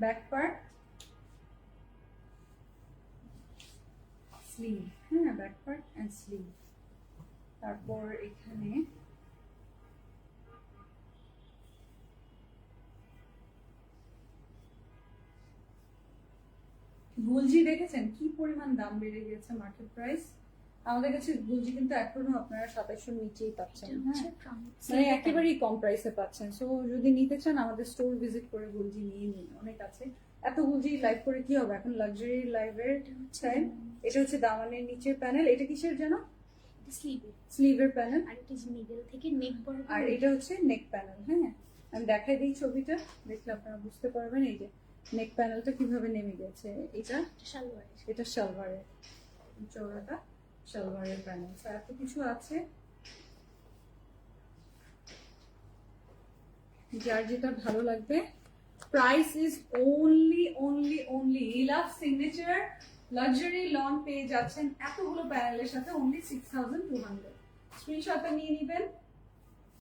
Back part, sleeve, হ্যাঁ back part and sleeve. তারপর এখানে গুলজি দেখেছেন কি পরিমাণ দাম বেড়ে গেছে, মার্কেট প্রাইস। আমাদের কাছে গুলজি কিন্তু এখনো আপনারা 2700 নিচেই পাচ্ছেন, হ্যাঁ মানে একেবারেই কম প্রাইসে পাচ্ছেন। সো যদি নিতে চান আমাদের স্টোর ভিজিট করে গুলজি নিয়ে নিন, অনেক আছে। এত গুলজি লাইভ করে কি হবে, এখন লাক্সারি লাইভের টাইম। এটা হচ্ছে দামানের নিচের প্যানেল, এটা কিসের যেন, স্লিভের প্যানেল, আর এটা যে মিডল থেকে নেক বরাবর, আর এটা হচ্ছে নেক প্যানেল। হ্যাঁ আমি দেখাই দিই ছবিটা, দেখলে আপনারা বুঝতে পারবেন। এই যে নেক প্যানেলটা কিভাবে নেমে গেছে, এটা সালোয়ার, এটা সালোয়ারের চওড়াটা, সালোয়ারের প্যানেল। এত কিছু আছে, যার যেটা ভালো লাগবে। Price is only Leela signature luxury loan পেয়ে যাচ্ছেন এতগুলো প্যানেলের সাথে only 6200। স্ক্রিনশটটা নিয়ে নেবেন।